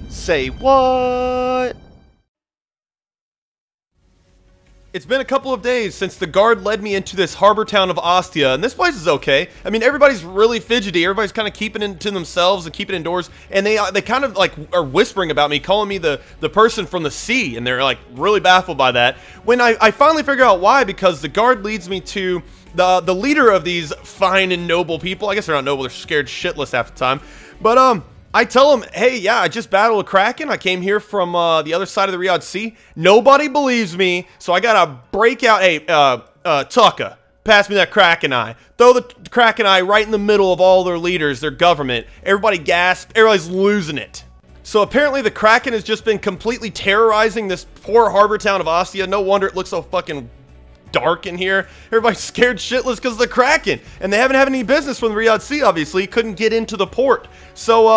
Say what? It's been a couple of days since the guard led me into this harbor town of Ostia, and this place is okay. I mean, everybody's really fidgety. Everybody's kind of keeping it to themselves and keeping it indoors, and they kind of like are whispering about me, calling me the person from the sea, and they're like really baffled by that. When I finally figure out why, because the guard leads me to the leader of these fine and noble people. I guess they're not noble; they're scared shitless half the time. But I tell him, hey, yeah, I just battled a Kraken. I came here from the other side of the Riyadh Sea. Nobody believes me, so I gotta break out. Hey, Tucka, pass me that Kraken eye. Throw the Kraken eye right in the middle of all their leaders, their government. Everybody gasp. Everybody's losing it. So apparently the Kraken has just been completely terrorizing this poor harbor town of Ostia. No wonder it looks so fucking dark in here. Everybody's scared shitless because of the Kraken, and they haven't had any business from the Riyadh Sea. Obviously, couldn't get into the port. So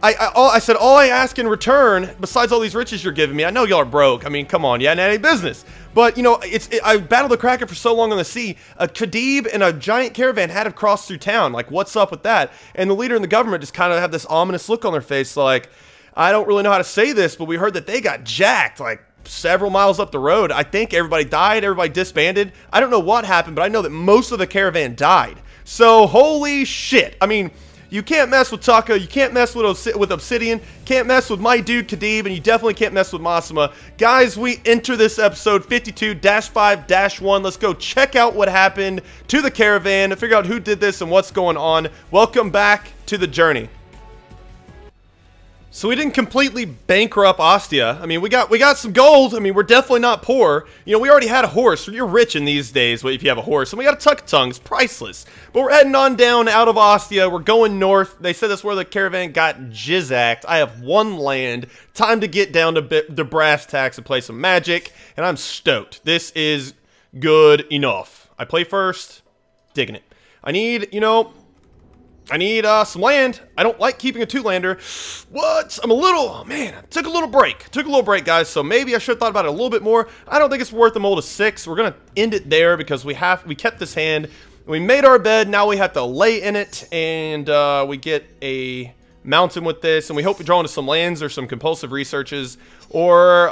I said, all I ask in return, besides all these riches you're giving me, I know y'all are broke. I mean, come on, yeah, not any business. But you know, I battled the Kraken for so long on the sea. A Khadib and a giant caravan had to cross through town. Like, what's up with that? And the leader in the government just kind of had this ominous look on their face, like, I don't really know how to say this, but we heard that they got jacked, like, several miles up the road. I think everybody died, everybody disbanded. I don't know what happened, but I know that most of the caravan died. So, holy shit. I mean, you can't mess with Taka, you can't mess with Obsidian, can't mess with my dude Khadib, and you definitely can't mess with Massima. Guys, we enter this episode 52-5-1. Let's go check out what happened to the caravan, figure out who did this and what's going on. Welcome back to the journey. So we didn't completely bankrupt Ostia. I mean, we got some gold. I mean, we're definitely not poor. You know, we already had a horse. You're rich in these days if you have a horse. And we got a Tuckatongue. It's priceless. But we're heading on down out of Ostia. We're going north. They said that's where the caravan got jizzacked. I have one land. Time to get down to the brass tacks and play some Magic. And I'm stoked. This is good enough. I play first. Digging it. I need, you know, some land. I don't like keeping a two-lander. What? I'm a little, oh man, I took a little break. Took a little break, guys, so maybe I should have thought about it a little bit more. I don't think it's worth the mold of 6. We're going to end it there because we kept this hand. We made our bed. Now we have to lay in it, and we get a mountain with this, and we hope we draw into some lands or some compulsive researches, or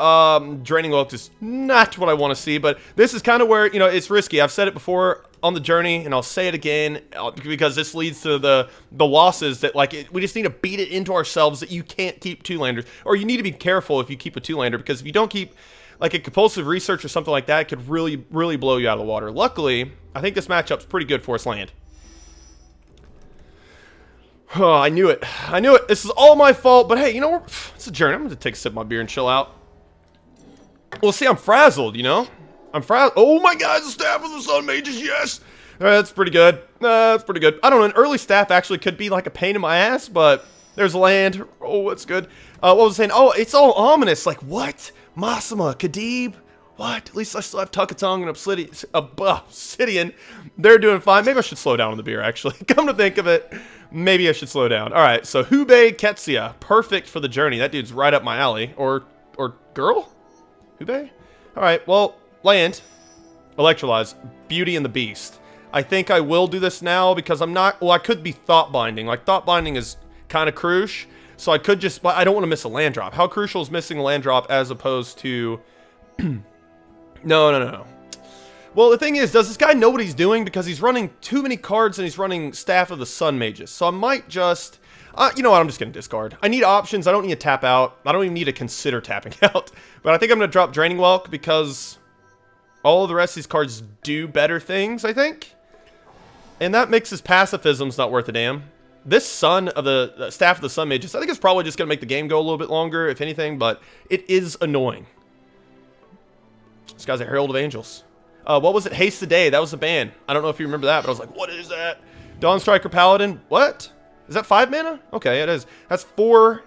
draining oak is not what I want to see, but this is kind of where, you know, it's risky. I've said it before on the journey, and I'll say it again because this leads to the losses that, like, we just need to beat it into ourselves that you can't keep two-landers, or you need to be careful if you keep a two-lander, because if you don't keep like a compulsive research or something like that, it could really, really blow you out of the water. Luckily, I think this matchup's pretty good for us land. Oh, I knew it. I knew it. This is all my fault, but hey, you know, it's a journey. I'm going to take a sip of my beer and chill out. Well, see, I'm frazzled, you know? I'm frazzled. Oh my god, the Staff of the Sun Mages, yes! That's pretty good. That's pretty good. I don't know, an early staff actually could be like a pain in my ass, but there's land. Oh, that's good. What was I saying? Oh, it's all ominous. Like, what? Massima, Khadib? What? At least I still have Tuckatongue and Obsidian. They're doing fine. Maybe I should slow down on the beer, actually. Come to think of it, maybe I should slow down. All right, so Hubei Ketsia. Perfect for the journey. That dude's right up my alley. Or girl? Hubei? All right, well, land. Electrolyze. Beauty and the Beast. I think I will do this now because I'm not... Well, I could be Thought Binding. Like, Thought Binding is kind of crucial. So I could just... I don't want to miss a land drop. How crucial is missing a land drop as opposed to... No. Well, the thing is, does this guy know what he's doing? Because he's running too many cards and he's running Staff of the Sun Mages. So I might just... you know what? I'm just going to discard. I need options. I don't need to tap out. I don't even need to consider tapping out. But I think I'm going to drop Draining Welk because all of the rest of these cards do better things, I think. And that makes his pacifism's not worth a damn. This Sun of the Staff of the Sun Mages, I think it's probably just going to make the game go a little bit longer, if anything. But it is annoying. This guy's a Herald of Angels. What was it? Haste the Day. That was a ban. I don't know if you remember that, but I was like, what is that? Dawn Striker Paladin. What? Is that 5 mana? Okay, it is. That's 4.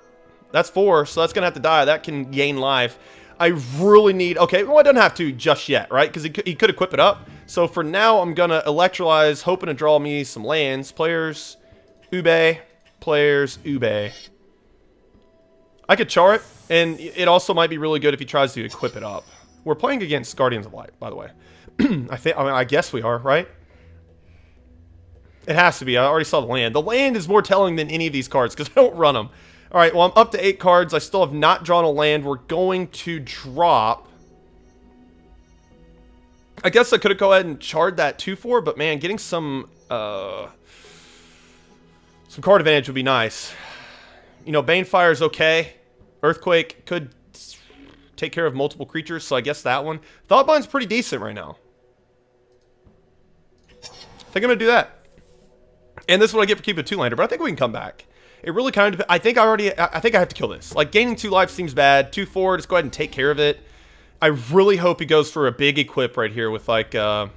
That's 4, so that's going to have to die. That can gain life. I really need... Okay, well, I don't have to just yet, right? Because he could equip it up. So for now, I'm going to Electrolyze, hoping to draw me some lands. Players, Ube. Players, Ube. I could char it, and it also might be really good if he tries to equip it up. We're playing against Guardians of Light, by the way. I guess we are, right? It has to be. I already saw the land. The land is more telling than any of these cards because I don't run them. All right, well, I'm up to 8 cards. I still have not drawn a land. We're going to drop... I guess I could have go ahead and charred that 2-4, but man, getting some card advantage would be nice. You know, Banefire is okay. Earthquake could take care of multiple creatures, so I guess that one. Thoughtbind's pretty decent right now. I think I'm going to do that. And this is what I get for keeping a 2-lander, but I think we can come back. It really kind of... I think I have to kill this. Like, gaining 2 life seems bad. 2-4, just go ahead and take care of it. I really hope he goes for a big equip right here with, like, well,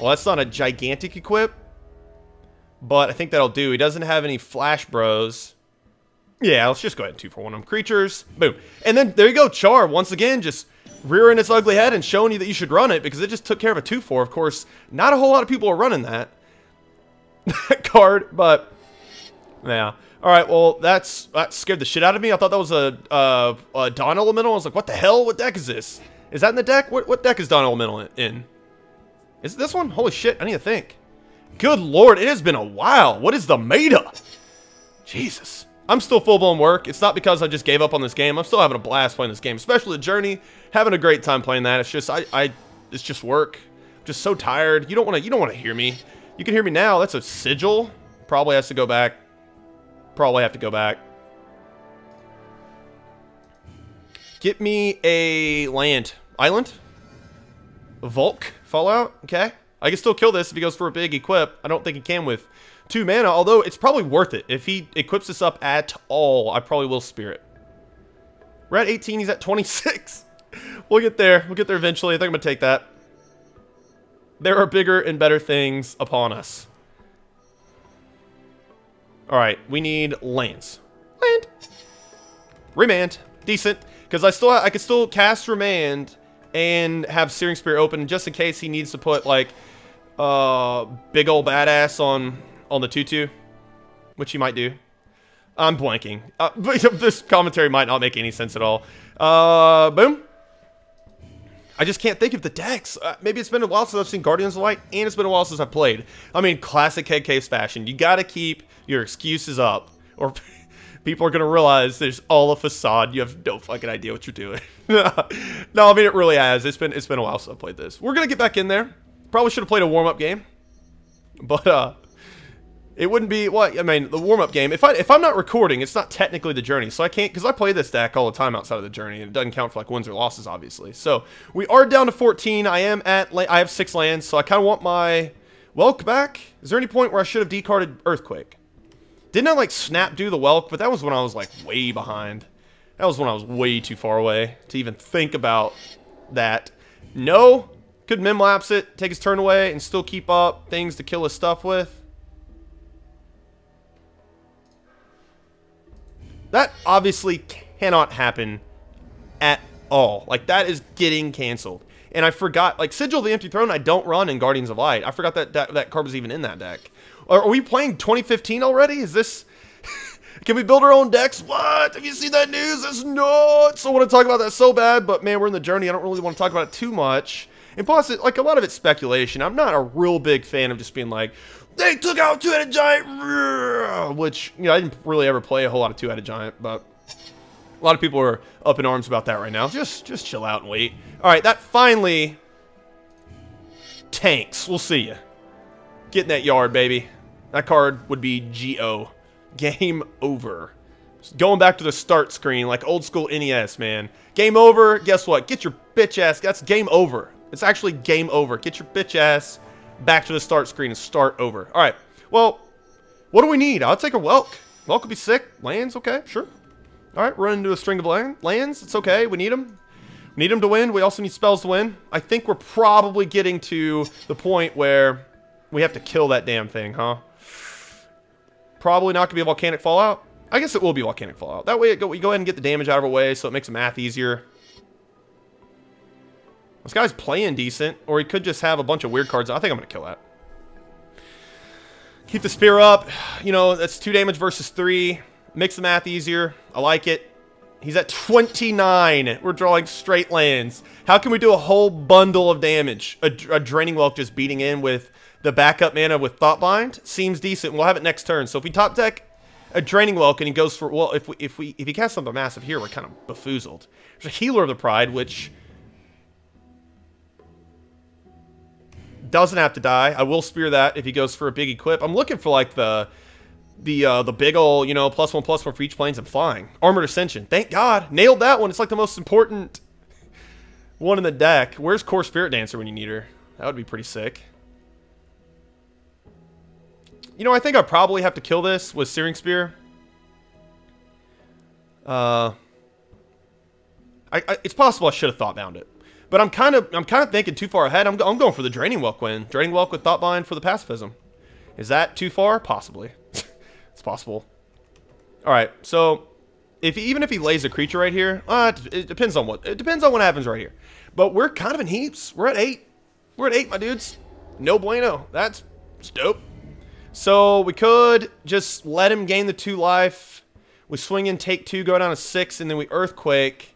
that's not a gigantic equip, but I think that'll do. He doesn't have any Flash Bros. Yeah, let's just go ahead and 2-for-1 them creatures. Boom. And then, there you go, Char, once again, just rearing its ugly head and showing you that you should run it, because it just took care of a 2-4. Of course, not a whole lot of people are running that card, but, yeah. Alright, well, that scared the shit out of me. I thought that was a Dawn Elemental. I was like, what the hell? What deck is this? Is that in the deck? What deck is Dawn Elemental in? Is it this one? Holy shit, I need to think. Good lord, it has been a while. What is the meta? Jesus. I'm still full-blown work. It's not because I just gave up on this game. I'm still having a blast playing this game, especially the Journey. Having a great time playing that. It's just, it's just work. I'm just so tired. You don't want to hear me. You can hear me now. That's a Sigil. Probably has to go back. Probably have to go back. Get me a land. Island? Volk? Fallout? Okay. I can still kill this if he goes for a big equip. I don't think he can with 2 mana, although it's probably worth it. If he equips this up at all, I probably will Spirit. We're at 18, he's at 26. We'll get there. We'll get there eventually. I think I'm going to take that. There are bigger and better things upon us. Alright, we need lands. Land. Remand. Decent. Because I could still cast Remand and have Searing Spear open just in case he needs to put, like, big ol' badass on the 2-2. Which he might do. I'm blanking. This commentary might not make any sense at all. Boom. I just can't think of the decks. Maybe it's been a while since I've seen Guardians of Light, and it's been a while since I've played. I mean, classic head case fashion. You gotta keep your excuses up, or people are gonna realize there's all a facade. You have no fucking idea what you're doing. No, I mean, it really has. It's been a while since I've played this. We're gonna get back in there. Probably should have played a warm-up game. But, it wouldn't be, well, I mean, the warm-up game, if I'm not recording, it's not technically the Journey, so I can't, because I play this deck all the time outside of the Journey, and it doesn't count for, like, wins or losses, obviously. So, we are down to 14, I have 6 lands, so I kind of want my Welk back. Is there any point where I should have discarded Earthquake? Didn't I, like, snap do the Welk, but that was when I was, like, way behind. That was when I was way too far away to even think about that. No, could Mimlapse it, take his turn away, and still keep up things to kill his stuff with. That obviously cannot happen at all. Like, that is getting canceled. And I forgot, like, Sigil of the Empty Throne I don't run in Guardians of Light. I forgot that card was even in that deck. Are we playing 2015 already? Is this... Can we build our own decks? What? Have you seen that news? That's nuts! I want to talk about that so bad, but man, we're in the Journey. I don't really want to talk about it too much. And plus, like, a lot of it's speculation. I'm not a real big fan of just being like, they took out Two-Headed Giant, which, you know, I didn't really ever play a whole lot of Two-Headed Giant, but a lot of people are up in arms about that right now. Just chill out and wait. All right, that finally tanks. We'll see you. Get in that yard, baby. That card would be GO. Game over. Just going back to the start screen like old school NES, man. Game over. Guess what? Get your bitch ass. That's game over. It's actually game over. Get your bitch ass back to the start screen and start over. All right. Well, what do we need? I'll take a Welk. Welk would be sick. Lands, okay, sure. All right, run into a string of lands. It's okay. We need them. We need them to win. We also need spells to win. I think we're probably getting to the point where we have to kill that damn thing, huh? Probably not going to be a Volcanic Fallout. I guess it will be Volcanic Fallout. That way we go ahead and get the damage out of our way so it makes the math easier. This guy's playing decent, or he could just have a bunch of weird cards. I think I'm going to kill that. Keep the spear up. You know, that's 2 damage versus 3. Makes the math easier. I like it. He's at 29. We're drawing straight lands. How can we do a whole bundle of damage? A Draining Welk just beating in with the backup mana with Thoughtbind? Seems decent. We'll have it next turn. So if we top deck a Draining Welk and he goes for, well, if he casts something massive here, we're kind of befoozled. There's a Healer of the Pride, which doesn't have to die. I will spear that if he goes for a big equip. I'm looking for like the big ol', you know, +1/+1 for each planes and flying. Armored Ascension. Thank God. Nailed that one. It's like the most important one in the deck. Where's Core Spirit Dancer when you need her? That would be pretty sick. You know, I think I probably have to kill this with Searing Spear. It's possible I should have Thought Bound it. But I'm kind of thinking too far ahead. I'm going for the Draining Welk win. Draining Welk with Thought Bind for the pacifism. Is that too far? Possibly. It's possible. Alright, so even if he lays a creature right here, it depends on what happens right here. But we're kind of in heaps. We're at 8. We're at 8, my dudes. No bueno. That's dope. So we could just let him gain the 2 life. We swing in, take 2, go down to 6, and then we Earthquake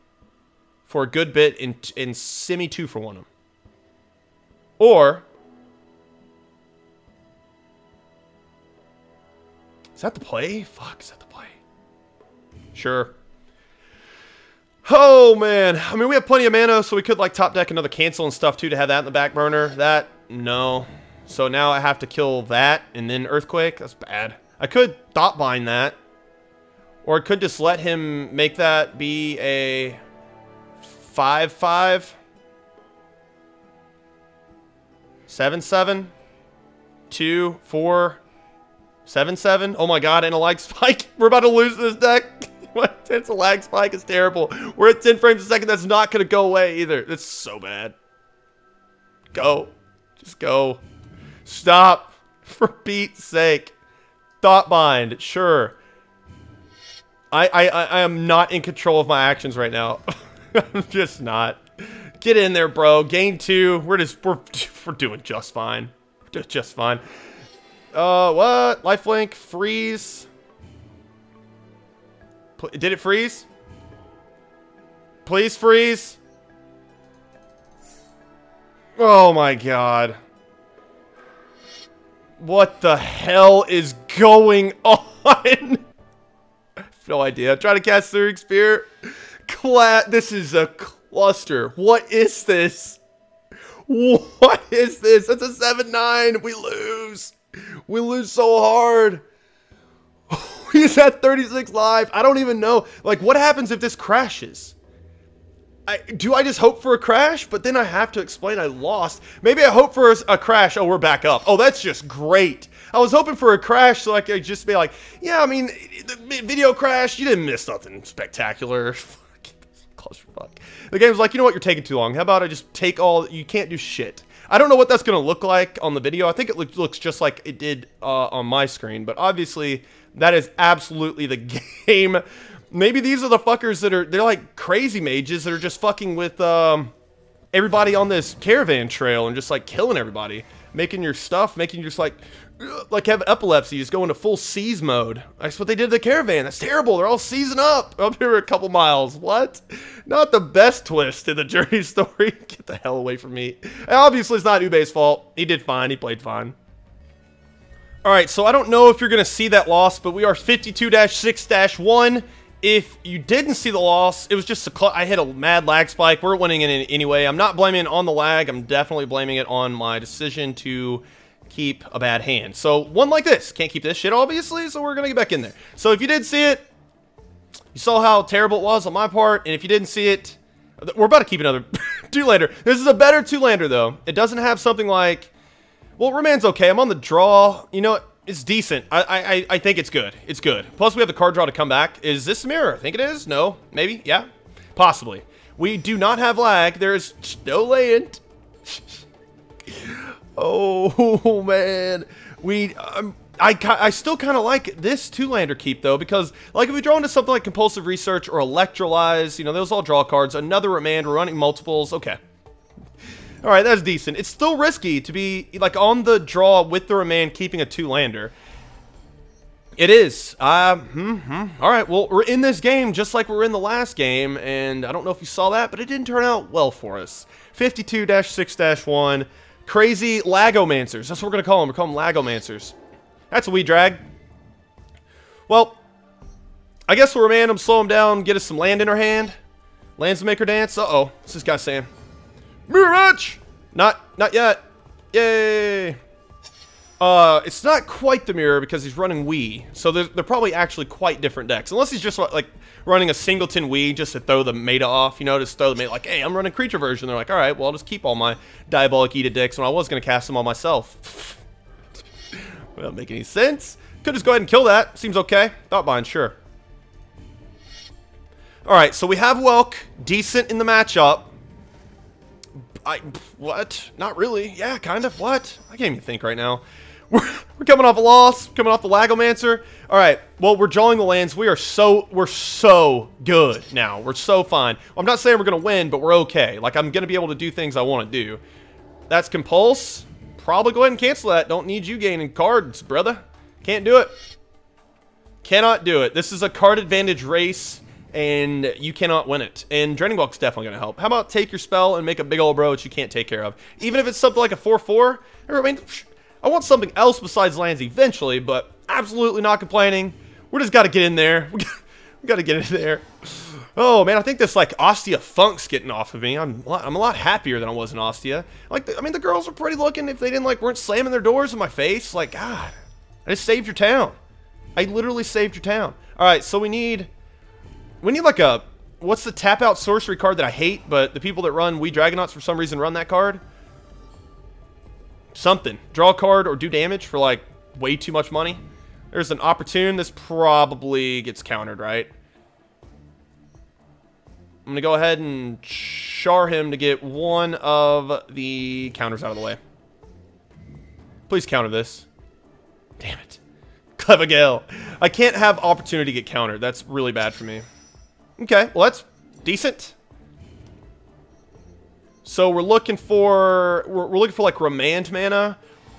for a good bit and Simi 2 for 1 him. Or is that the play? Fuck, is that the play? Sure. Oh, man. I mean, we have plenty of mana, so we could, like, top deck another cancel and stuff, too, to have that in the back burner. That, no. So now I have to kill that and then Earthquake. That's bad. I could Thought Bind that. Or I could just let him make that be a 5/5. 7/7. 2, 4, 7/7. Oh my god, and a lag spike. We're about to lose this deck. It's a lag spike. It's terrible. We're at 10 frames a second. That's not going to go away either. That's so bad. Go. Just go. Stop. For Pete's sake. Thought Bind. Sure. I am not in control of my actions right now. I'm just not. Get in there, bro. Gain 2. We're doing just fine. Just fine. What? Lifelink. Freeze. Did it freeze? Please freeze. Oh my god. What the hell is going on? No idea. Try to cast Searing Spear. This is a cluster. What is this? What is this? That's a 7/9. We lose. We lose so hard. He's at 36 live. I don't even know. Like, what happens if this crashes? Do I just hope for a crash? But then I have to explain I lost. Maybe I hope for a crash. Oh, we're back up. Oh, that's just great. I was hoping for a crash so I could just be like, yeah, I mean, the video crash. You didn't miss nothing spectacular. Clusterfuck. The game's like, you know what? You're taking too long. How about I just take all... You can't do shit. I don't know what that's going to look like on the video. I think it looks just like it did on my screen. But obviously, that is absolutely the game. Maybe these are the fuckers that are... They're like crazy mages that are just fucking with everybody on this caravan trail and just like killing everybody. Making your stuff, making you just like have epilepsy, just go into full seize mode. That's what they did to the caravan. That's terrible. They're all seizing up here a couple miles. What? Not the best twist in the Journey story. Get the hell away from me. And obviously, it's not Ube's fault. He did fine. He played fine. All right, so I don't know if you're going to see that loss, but we are 52-6-1. If you didn't see the loss, it was just I hit a mad lag spike. We're winning it anyway. I'm not blaming it on the lag. I'm definitely blaming it on my decision to keep a bad hand. So one like this. Can't keep this shit, obviously, so we're going to get back in there. So if you did see it, you saw how terrible it was on my part. And if you didn't see it, we're about to keep another 2-lander. This is a better 2-lander, though. It doesn't have something like... Well, Remain's okay. I'm on the draw. You know, it's decent. I think it's good. It's good. Plus, we have the card draw to come back. Is this a mirror? I think it is. No. Maybe. Yeah. Possibly. We do not have lag. There's no land. Oh, man. I still kind of like this 2-lander keep, though, because, like, if we draw into something like Compulsive Research or Electrolyze, you know, those all draw cards. Another Remand. We're running multiples. Okay. All right, that's decent. It's still risky to be, like, on the draw with the Remand keeping a 2-lander. It is. All right, well, we're in this game just like we were in the last game, and I don't know if you saw that, but it didn't turn out well for us. 52-6-1. Crazy Lagomancers. That's what we're going to call them. We're calling them Lagomancers. That's a wee drag. Well, I guess we'll remand him, slow him down, get us some land in our hand. Lands Maker Dance. Uh-oh. What's this guy saying? Mirror match! Not yet. Yay! It's not quite the mirror because he's running Wii. So they're probably actually quite different decks. Unless he's just like running a singleton Wii just to throw the meta off. You know, just throw the meta like, hey, I'm running creature version. They're like, all right, well, I'll just keep all my Diabolic Edict decks when I was going to cast them all myself. Well, don't make any sense. Could just go ahead and kill that. Seems okay. Thoughtbind, sure. All right, so we have Welk. Decent in the matchup. What? Not really. Yeah, kind of. What? I can't even think right now. We're coming off a loss, coming off the Lagomancer. All right, well, we're drawing the lands. We're so good now. We're so fine. I'm not saying we're going to win, but we're okay. Like, I'm going to be able to do things I want to do. That's Compulse. Probably go ahead and cancel that. Don't need you gaining cards, brother. Can't do it. Cannot do it. This is a card advantage race, and you cannot win it. And Draining Bulk's definitely going to help. How about take your spell and make a big old bro that you can't take care of? Even if it's something like a 4/4, I mean, I want something else besides lands eventually, but absolutely not complaining. We just got to get in there. We got to get in there. Oh, man, I think this, like, Ostia funk's getting off of me. I'm a lot happier than I was in Ostia. Like, I mean, the girls are pretty looking if they didn't, like, weren't slamming their doors in my face. Like, God, I just saved your town. I literally saved your town. All right, so we need like a, what's the tap out sorcery card that I hate, but the people that run We Dragonauts for some reason run that card? Something. Draw a card or do damage for like way too much money. There's an Opportune. This probably gets countered, right? I'm going to go ahead and char him to get one of the counters out of the way. Please counter this. Damn it. Clever Gale. I can't have Opportunity get countered. That's really bad for me. Okay, well that's decent. So we're looking for like Remand mana,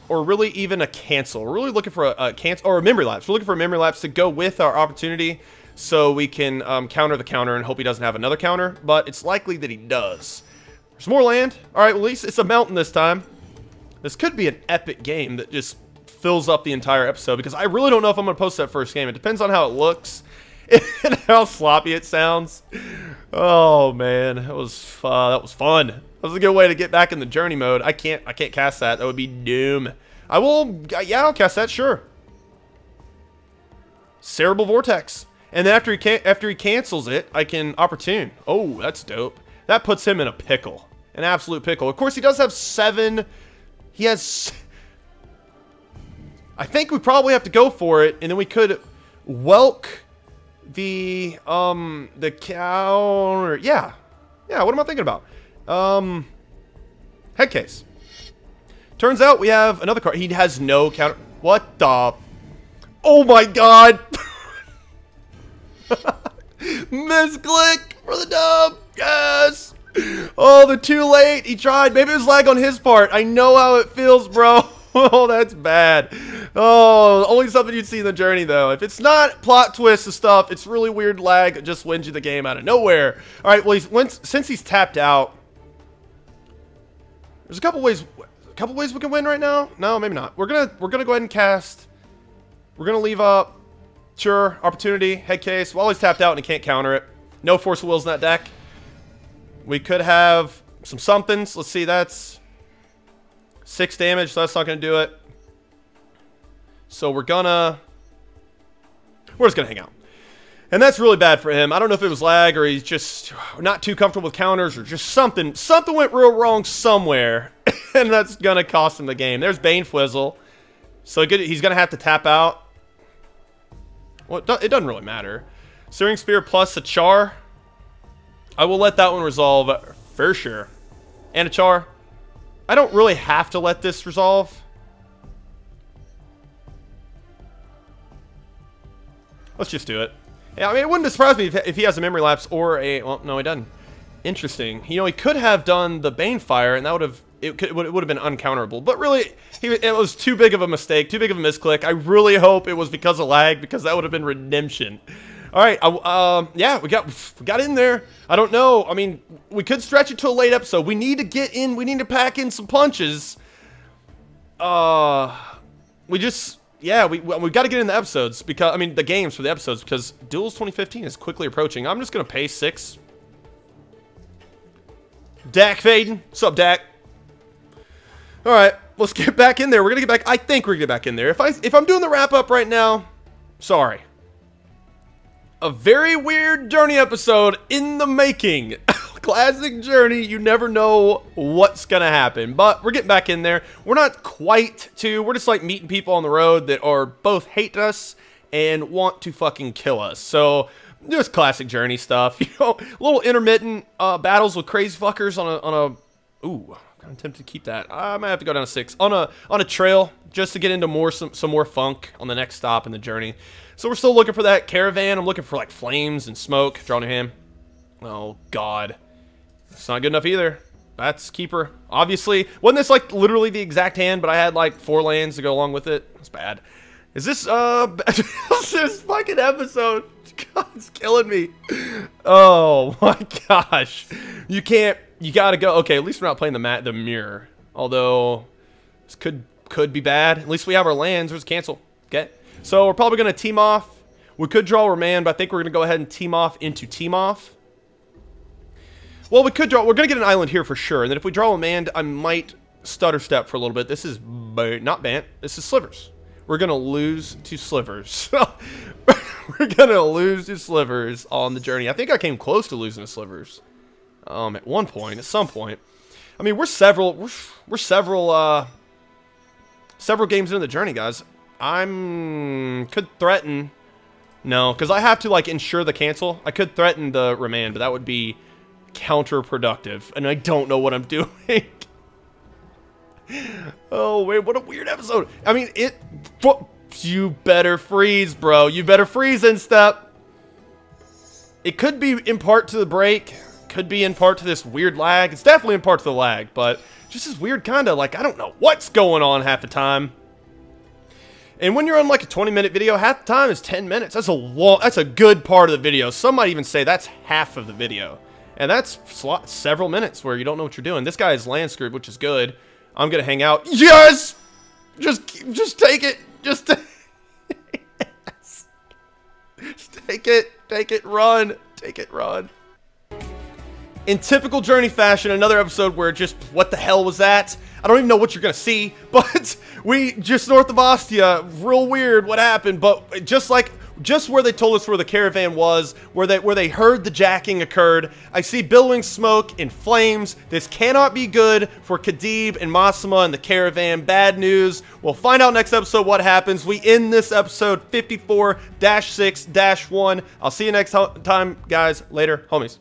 or really even a cancel. We're really looking for a cancel or a Memory Lapse. We're looking for a Memory Lapse to go with our Opportunity, so we can counter the counter and hope he doesn't have another counter. But it's likely that he does. There's more land. All right, well, at least it's a mountain this time. This could be an epic game that just fills up the entire episode, because I really don't know if I'm going to post that first game. It depends on how it looks and how sloppy it sounds. Oh man, that was fun. That was a good way to get back in the journey mode. I can't cast that. That would be doom. I will. Yeah, I'll cast that. Sure. Cerebral Vortex, and then after he cancels it, I can Opportune. Oh, that's dope. That puts him in a pickle, an absolute pickle. Of course, he does have 7. He has. I think we probably have to go for it, and then we could Welk the counter. Yeah, what am I thinking about? Head case. Turns out we have another card. He has no counter. What the? Oh my god! Misclick for the dub. Yes. Oh, the too late. He tried. Maybe it was lag on his part. I know how it feels, bro. Oh, that's bad. Oh, only something you'd see in the journey, though. If it's not plot twists and stuff, it's really weird lag. It just wins you the game out of nowhere. All right, well, since he's tapped out, there's a couple ways we can win right now. No, maybe not. We're gonna go ahead and cast. We're gonna leave up. Sure, Opportunity, head case. While he's tapped out and he can't counter it. No Force of Wills in that deck. We could have some somethings. Let's see, that's 6 damage, so that's not going to do it. So we're just going to hang out. And that's really bad for him. I don't know if it was lag or he's just not too comfortable with counters or just something. Something went real wrong somewhere, and that's going to cost him the game. There's Bane Fwizzle. So he's going to have to tap out. Well, it doesn't really matter. Searing Spear plus a Char. I will let that one resolve for sure. And a Char. I don't really have to let this resolve. Let's just do it. Yeah, I mean, it wouldn't surprise me if he has a Memory Lapse or a... Well, no, he doesn't. Interesting. You know, he could have done the Banefire, and that would have... It would have been uncounterable. But really, it was too big of a mistake, too big of a misclick. I really hope it was because of lag, because that would have been redemption. All right, yeah, we got in there. I don't know. I mean, we could stretch it to a late episode. We need to get in. We need to pack in some punches. We just... yeah, we got to get in the episodes because, I mean, the games for the episodes because Duels 2015 is quickly approaching. I'm just going to pay 6. Dak Faden. What's up, Dak? All right, let's get back in there. We're going to get back. I think we're going to get back in there. If I'm doing the wrap up right now, sorry. A very weird Journey episode in the making. Classic Journey, you never know what's gonna happen, but we're getting back in there. We're not quite to, we're just like meeting people on the road that are both hate us and want to fucking kill us. So just classic Journey stuff, you know, little intermittent battles with crazy fuckers on a ooh, I'm tempted to keep that. I might have to go down to 6 on a trail just to get into some more funk on the next stop in the journey. So we're still looking for that caravan. I'm looking for like flames and smoke. Draw new hand. Oh god. It's not good enough either. That's keeper. Obviously, wasn't this like literally the exact hand, but I had like 4 lands to go along with it. It's bad. Is this this fucking episode? God, it's killing me. Oh my gosh. You gotta go. Okay, at least we're not playing the mirror. Although this could be bad. At least we have our lands. Let's cancel. Okay. So we're probably gonna team off. We could draw Remand, but I think we're gonna go ahead and team off into team off. Well, we could draw. We're going to get an island here for sure. And then if we draw a Remand, I might stutter step for a little bit. This is not Bant. This is Slivers. We're going to lose to Slivers. We're going to lose to Slivers on the journey. I think I came close to losing to Slivers. At one point, at some point. I mean, we're several games into the journey, guys. Could threaten. No, because I have to, like, ensure the cancel. I could threaten the Remand, but that would be counterproductive, and I don't know what I'm doing. Oh wait, what a weird episode. I mean, you better freeze, bro. You better freeze in step. It could be in part to the break, could be in part to this weird lag. It's definitely in part to the lag, but just this weird kind of like I don't know what's going on half the time. And when you're on like a 20-minute video, half the time is 10 minutes. That's a good part of the video. Some might even say that's half of the video. And that's several minutes where you don't know what you're doing. This guy is land screwed, which is good. I'm gonna hang out. Yes! Just take it. Just take it. Take it. Run. Take it. Run. In typical Journey fashion, another episode where just what the hell was that? I don't even know what you're gonna see, but we just north of Ostia. Real weird what happened, but just where they told us where the caravan was, where they heard the jacking occurred. I see billowing smoke and flames. This cannot be good for Kadib and Masama and the caravan. Bad news. We'll find out next episode what happens. We end this episode 54-6-1. I'll see you next time, guys. Later, homies.